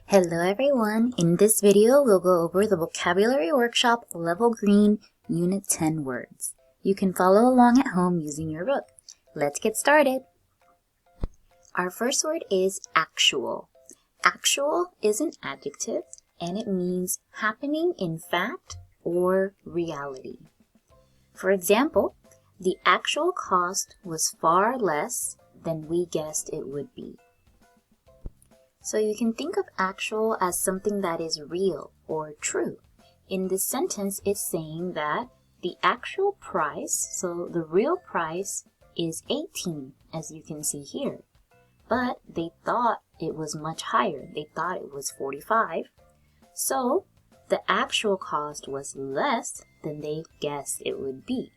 Hello everyone! In this video, we'll go over the Vocabulary Workshop Level Green Unit 10 words. You can follow along at home using your book. Let's get started! Our first word is actual. Actual is an adjective and it means happening in fact or reality. For example, the actual cost was far less than we guessed it would be. So you can think of actual as something that is real or true. In this sentence, it's saying that the actual price, so the real price is 18, as you can see here. But they thought it was much higher. They thought it was 45. So the actual cost was less than they guessed it would be.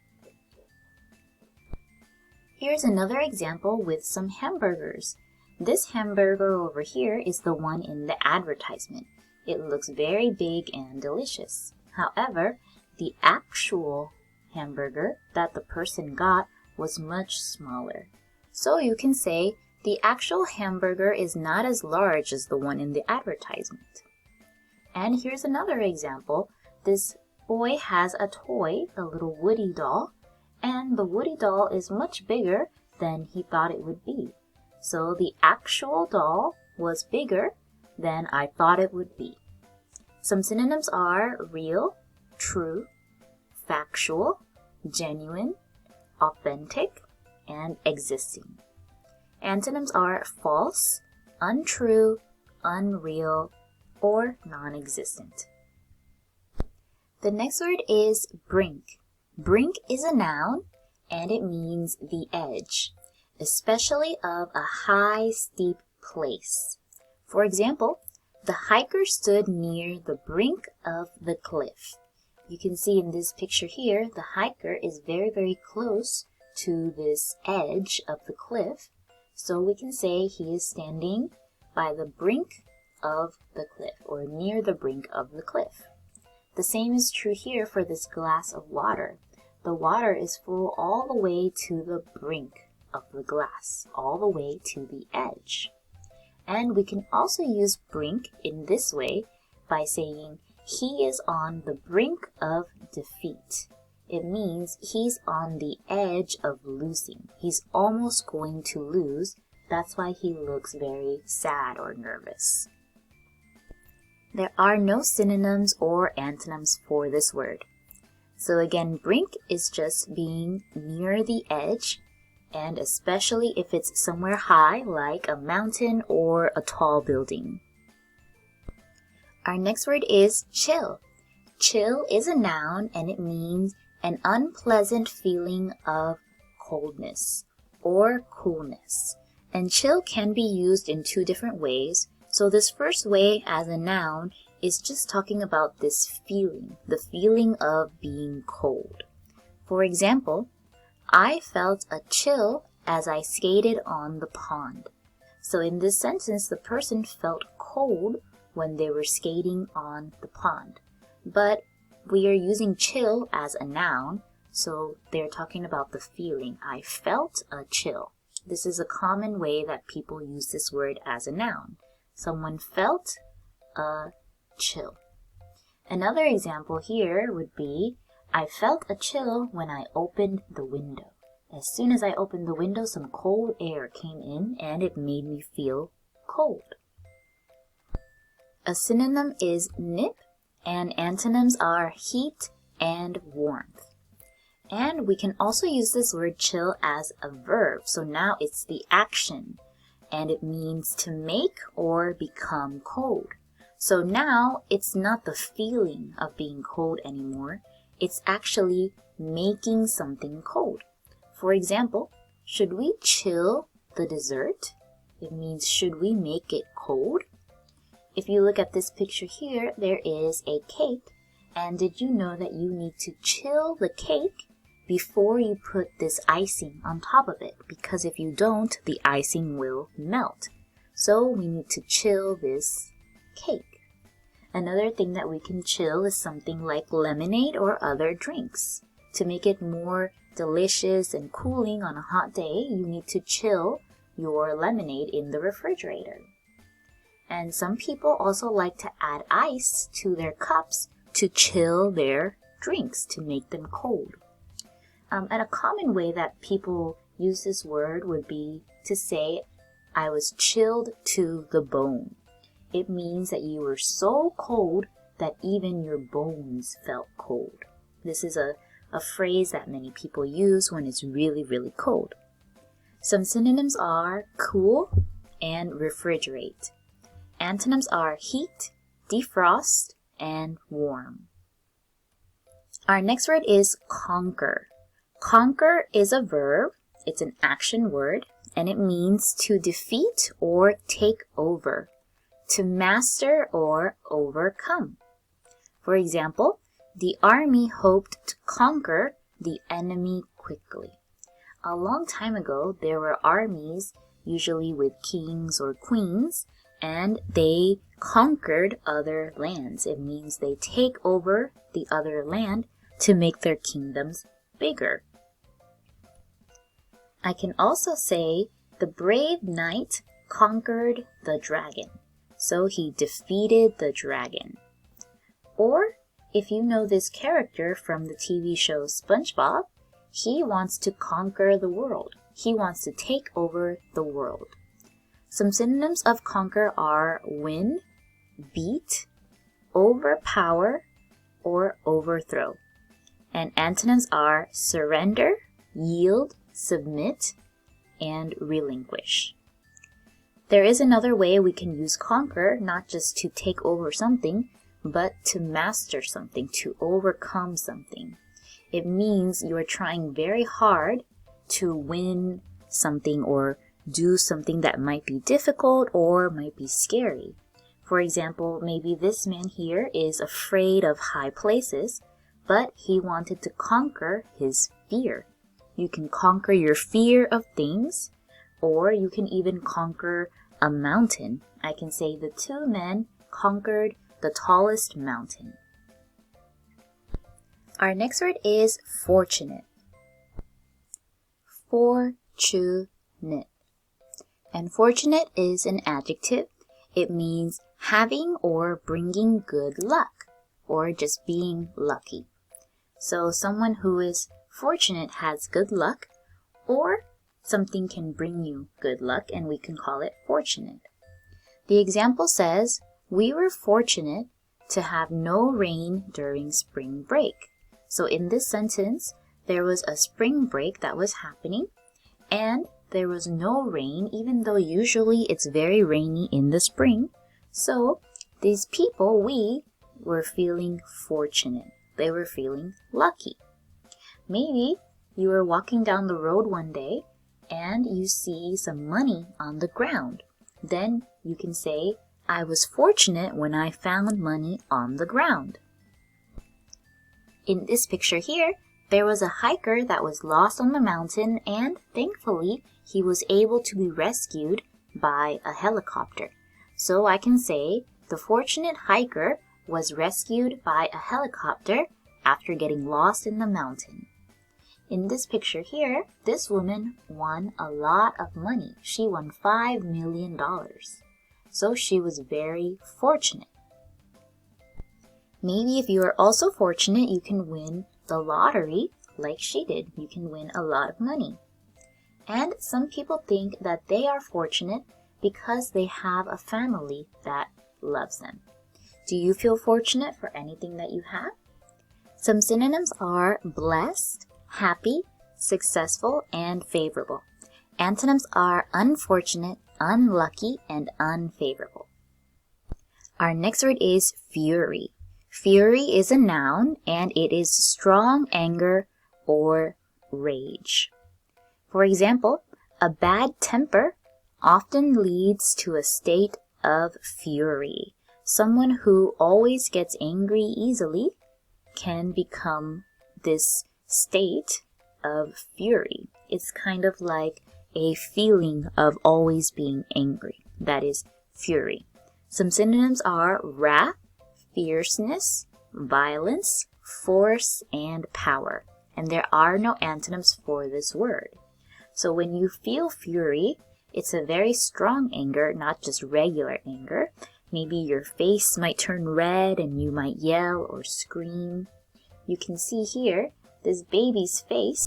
Here's another example with some hamburgers. This hamburger over here is the one in the advertisement. It looks very big and delicious. However, the actual hamburger that the person got was much smaller. So you can say the actual hamburger is not as large as the one in the advertisement. And here's another example. This boy has a toy, a little Woody doll, and the Woody doll is much bigger than he thought it would be. So the actual doll was bigger than I thought it would be. Some synonyms are real, true, factual, genuine, authentic, and existing. Antonyms are false, untrue, unreal, or non-existent. The next word is brink. Brink is a noun and it means the edge, especially of a high, steep place. For example, the hiker stood near the brink of the cliff. You can see in this picture here, the hiker is very, very close to this edge of the cliff. So we can say he is standing by the brink of the cliff or near the brink of the cliff. The same is true here for this glass of water. The water is full all the way to the brink of the glass, all the way to the edge. And we can also use brink in this way by saying he is on the brink of defeat. It means he's on the edge of losing. He's almost going to lose. That's why he looks very sad or nervous. There are no synonyms or antonyms for this word. So again, brink is just being near the edge, and especially if it's somewhere high like a mountain or a tall building. Our next word is chill. Chill is a noun and it means an unpleasant feeling of coldness or coolness. And chill can be used in two different ways. So this first way as a noun is just talking about this feeling, the feeling of being cold. For example, I felt a chill as I skated on the pond. So in this sentence, the person felt cold when they were skating on the pond. But we are using chill as a noun, so they're talking about the feeling. I felt a chill. This is a common way that people use this word as a noun. Someone felt a chill. Another example here would be, I felt a chill when I opened the window. As soon as I opened the window, some cold air came in and it made me feel cold. A synonym is nip and antonyms are heat and warmth. And we can also use this word chill as a verb. So now it's the action and it means to make or become cold. So now it's not the feeling of being cold anymore. It's actually making something cold. For example, should we chill the dessert? It means should we make it cold? If you look at this picture here, there is a cake. And did you know that you need to chill the cake before you put this icing on top of it? Because if you don't, the icing will melt. So we need to chill this cake. Another thing that we can chill is something like lemonade or other drinks. To make it more delicious and cooling on a hot day, you need to chill your lemonade in the refrigerator. And some people also like to add ice to their cups to chill their drinks, to make them cold. And a common way that people use this word would be to say, I was chilled to the bone. It means that you were so cold that even your bones felt cold. This is a phrase that many people use when it's really, really cold. Some synonyms are cool and refrigerate. Antonyms are heat, defrost, and warm. Our next word is conquer. Conquer is a verb, it's an action word, and it means to defeat or take over, to master or overcome. For example, the army hoped to conquer the enemy quickly. A long time ago, there were armies, usually with kings or queens, and they conquered other lands. It means they take over the other land to make their kingdoms bigger. I can also say the brave knight conquered the dragon. So he defeated the dragon. Or if you know this character from the TV show SpongeBob, he wants to conquer the world. He wants to take over the world. Some synonyms of conquer are win, beat, overpower, or overthrow. And antonyms are surrender, yield, submit, and relinquish. There is another way we can use conquer, not just to take over something, but to master something, to overcome something. It means you are trying very hard to win something or do something that might be difficult or might be scary. For example, maybe this man here is afraid of high places, but he wanted to conquer his fear. You can conquer your fear of things, or you can even conquer a mountain. I can say the two men conquered the tallest mountain. Our next word is fortunate. Fortunate. And fortunate is an adjective. It means having or bringing good luck, or just being lucky. So someone who is fortunate has good luck, or something can bring you good luck, and we can call it fortunate. The example says, we were fortunate to have no rain during spring break. So in this sentence, there was a spring break that was happening, and there was no rain, even though usually it's very rainy in the spring. So these people, we were feeling fortunate. They were feeling lucky. Maybe you were walking down the road one day and you see some money on the ground. Then you can say, I was fortunate when I found money on the ground. In this picture here, there was a hiker that was lost on the mountain, and thankfully he was able to be rescued by a helicopter. So I can say the fortunate hiker was rescued by a helicopter after getting lost in the mountain. In this picture here, this woman won a lot of money. She won $5 million. So she was very fortunate. Maybe if you are also fortunate, you can win the lottery like she did. You can win a lot of money. And some people think that they are fortunate because they have a family that loves them. Do you feel fortunate for anything that you have? Some synonyms are blessed, happy, successful, and favorable. Antonyms are unfortunate, unlucky, and unfavorable. Our next word is fury. Fury is a noun, and it is strong anger or rage. For example, a bad temper often leads to a state of fury. Someone who always gets angry easily can become this state of fury. It's kind of like a feeling of always being angry. That is fury. Some synonyms are wrath, fierceness, violence, force, and power. And there are no antonyms for this word. So when you feel fury, It's a very strong anger, not just regular anger. Maybe your face might turn red and you might yell or scream. You can see here, this baby's face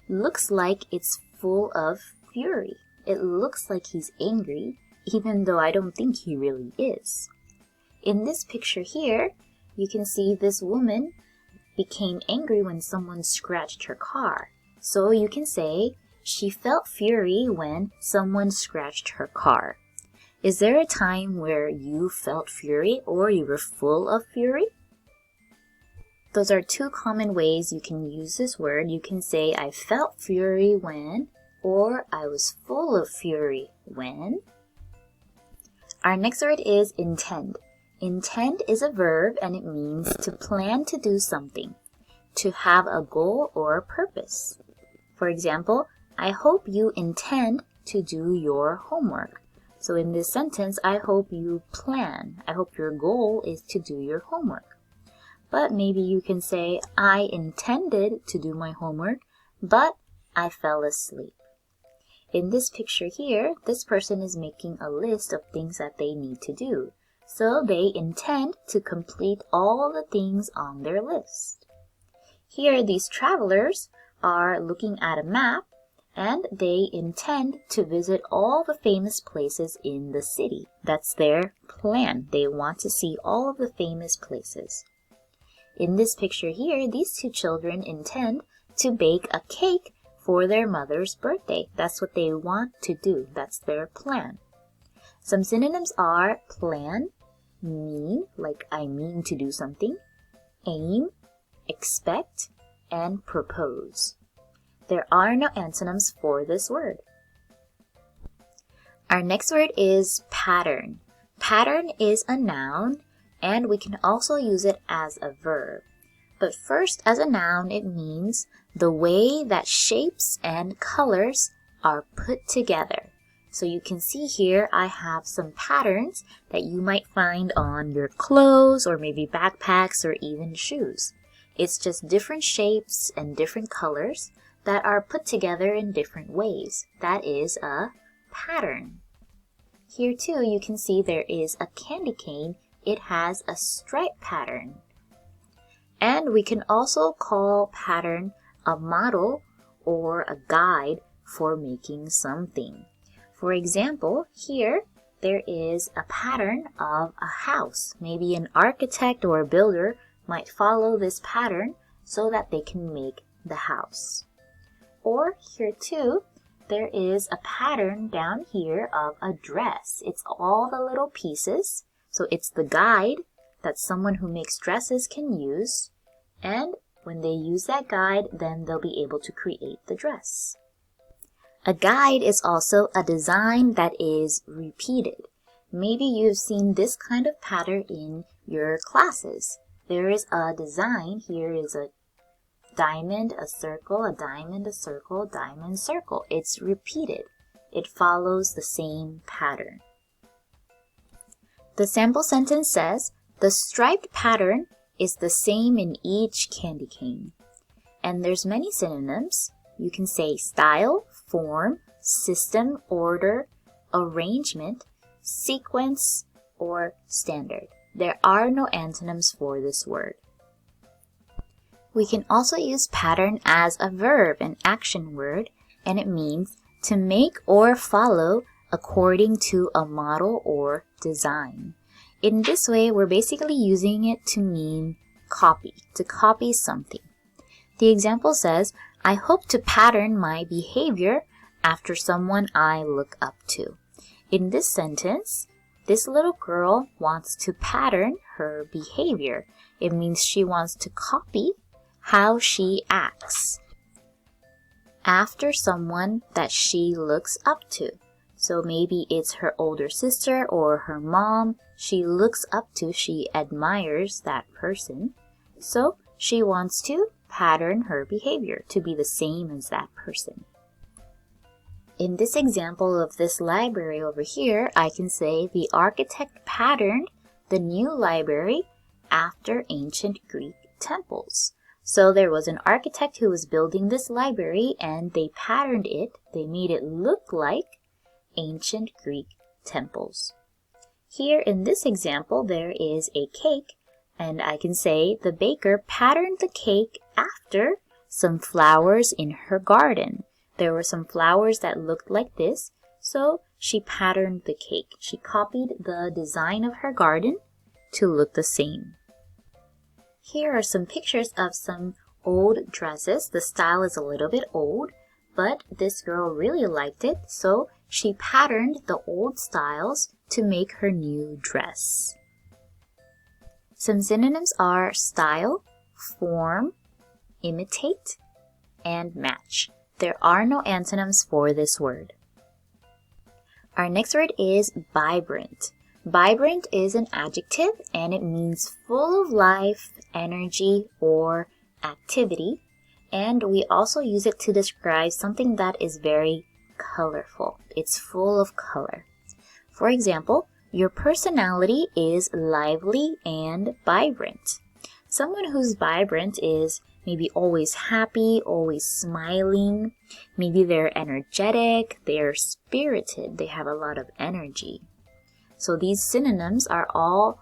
looks like it's full of fury. It looks like he's angry, even though I don't think he really is. In this picture here, you can see this woman became angry when someone scratched her car. So you can say, she felt fury when someone scratched her car. Is there a time where you felt fury or you were full of fury? Those are two common ways you can use this word. You can say, I felt fury when, or I was full of fury when. Our next word is intend. Intend is a verb and it means to plan to do something, to have a goal or a purpose. For example, I hope you intend to do your homework. So in this sentence, I hope you plan. I hope your goal is to do your homework. But maybe you can say, I intended to do my homework, but I fell asleep. In this picture here, this person is making a list of things that they need to do. So they intend to complete all the things on their list. Here, these travelers are looking at a map and they intend to visit all the famous places in the city. That's their plan. They want to see all of the famous places. In this picture here, these two children intend to bake a cake for their mother's birthday. That's what they want to do. That's their plan. Some synonyms are plan, mean, like I mean to do something, aim, expect, and propose. There are no antonyms for this word. Our next word is pattern. Pattern is a noun, and we can also use it as a verb. But first, as a noun, it means the way that shapes and colors are put together. So you can see here, I have some patterns that you might find on your clothes or maybe backpacks or even shoes. It's just different shapes and different colors that are put together in different ways. That is a pattern. Here too, you can see there is a candy cane. It has a stripe pattern. And we can also call pattern a model or a guide for making something. For example, here there is a pattern of a house. Maybe an architect or a builder might follow this pattern so that they can make the house. Or here too, there is a pattern down here of a dress. It's all the little pieces. So it's the guide that someone who makes dresses can use. And when they use that guide, then they'll be able to create the dress. A guide is also a design that is repeated. Maybe you've seen this kind of pattern in your classes. There is a design. Here is a diamond, a circle, a diamond, a circle, diamond, circle. It's repeated. It follows the same pattern. The sample sentence says, the striped pattern is the same in each candy cane. And there's many synonyms. You can say style, form, system, order, arrangement, sequence, or standard. There are no antonyms for this word. We can also use pattern as a verb, an action word, and it means to make or follow according to a model or design. In this way, we're basically using it to mean copy, to copy something. The example says, I hope to pattern my behavior after someone I look up to. In this sentence, this little girl wants to pattern her behavior. It means she wants to copy how she acts after someone that she looks up to. So maybe it's her older sister or her mom. She looks up to, she admires that person. So she wants to pattern her behavior to be the same as that person. In this example of this library over here, I can say the architect patterned the new library after ancient Greek temples. So there was an architect who was building this library and they patterned it. They made it look like ancient Greek temples. Here in this example, there is a cake, and I can say the baker patterned the cake after some flowers in her garden. There were some flowers that looked like this, so she patterned the cake. She copied the design of her garden to look the same. Here are some pictures of some old dresses. The style is a little bit old, but this girl really liked it, so she patterned the old styles to make her new dress. Some synonyms are style, form, imitate, and match. There are no antonyms for this word. Our next word is vibrant. Vibrant is an adjective and it means full of life, energy, or activity. And we also use it to describe something that is very colorful. It's full of color. For example, your personality is lively and vibrant. Someone who's vibrant is maybe always happy, always smiling. Maybe they're energetic, they're spirited, they have a lot of energy. So these synonyms are all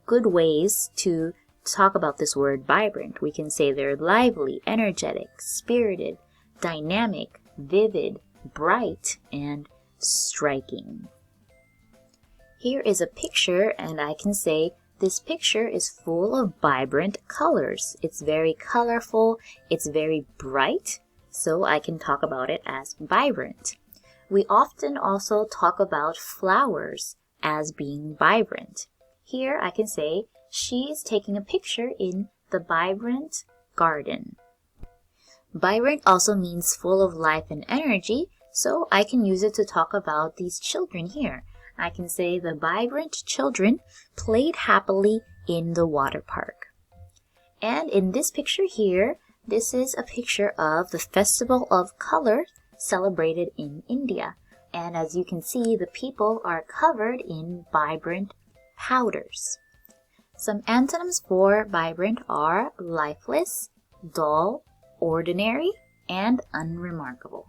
good ways to talk about this word vibrant. We can say they're lively, energetic, spirited, dynamic, vivid, bright, and striking. Here is a picture, and I can say this picture is full of vibrant colors. It's very colorful, it's very bright, so I can talk about it as vibrant. We often also talk about flowers as being vibrant. Here I can say she is taking a picture in the vibrant garden. Vibrant also means full of life and energy, so I can use it to talk about these children here. I can say the vibrant children played happily in the water park. And in this picture here, this is a picture of the Festival of Colors celebrated in India. And as you can see, the people are covered in vibrant powders. Some antonyms for vibrant are lifeless, dull, ordinary, and unremarkable.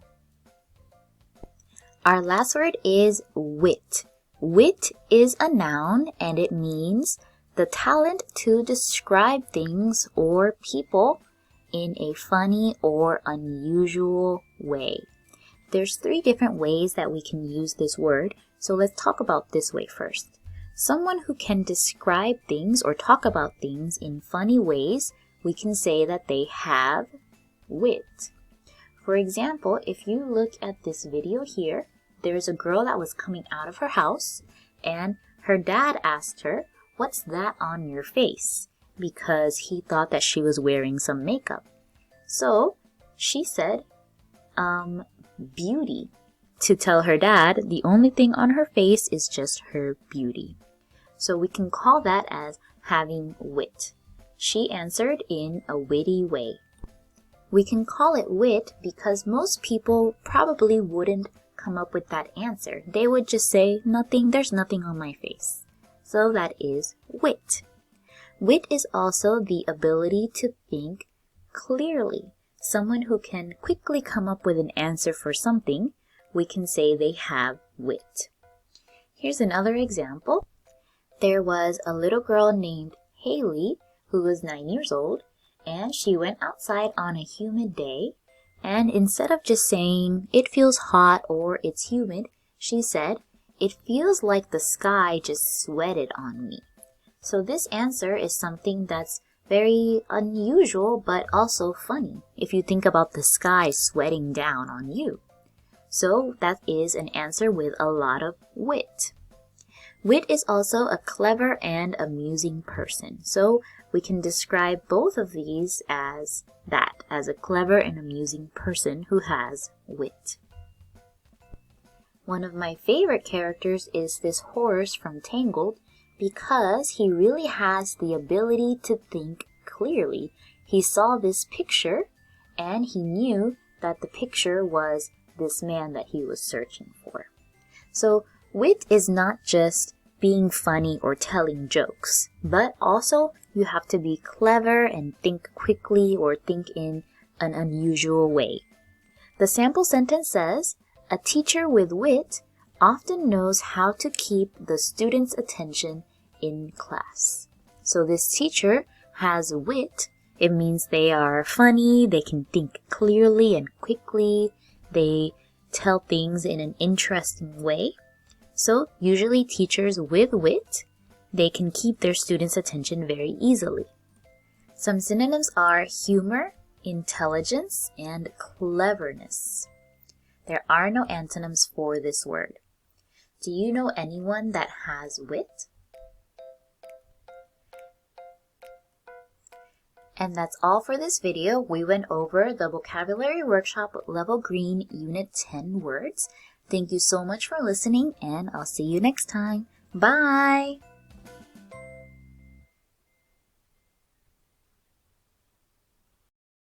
Our last word is wit. Wit is a noun and it means the talent to describe things or people in a funny or unusual way. There's 3 different ways that we can use this word, so let's talk about this way first. Someone who can describe things or talk about things in funny ways, we can say that they have wit. For example, if you look at this video here, there's a girl that was coming out of her house and her dad asked her, "What's that on your face?" because he thought that she was wearing some makeup. So she said, beauty, to tell her dad the only thing on her face is just her beauty. So we can call that as having wit. She answered in a witty way. We can call it wit because most people probably wouldn't come up with that answer. They would just say, there's nothing on my face. So that is wit. Wit is also the ability to think clearly. Someone who can quickly come up with an answer for something, we can say they have wit. Here's another example. There was a little girl named Haley who was 9 years old, and she went outside on a humid day, and instead of just saying, "It feels hot" or "It's humid," she said, "It feels like the sky just sweated on me." So this answer is something that's very unusual but also funny if you think about the sky sweating down on you. So that is an answer with a lot of wit. Wit is also a clever and amusing person. So we can describe both of these as that, as a clever and amusing person who has wit. One of my favorite characters is this horse from Tangled because he really has the ability to think clearly. He saw this picture and he knew that the picture was this man that he was searching for. So wit is not just being funny or telling jokes, but also you have to be clever and think quickly or think in an unusual way. The sample sentence says, "A teacher with wit often knows how to keep the student's attention in class. So this teacher has wit. It means they are funny, they can think clearly and quickly, they tell things in an interesting way. So usually teachers with wit, they can keep their students' attention very easily. Some synonyms are humor, intelligence, and cleverness. There are no antonyms for this word. Do you know anyone that has wit? And that's all for this video. We went over the Vocabulary Workshop Level Green Unit 10 words. Thank you so much for listening, and I'll see you next time. Bye!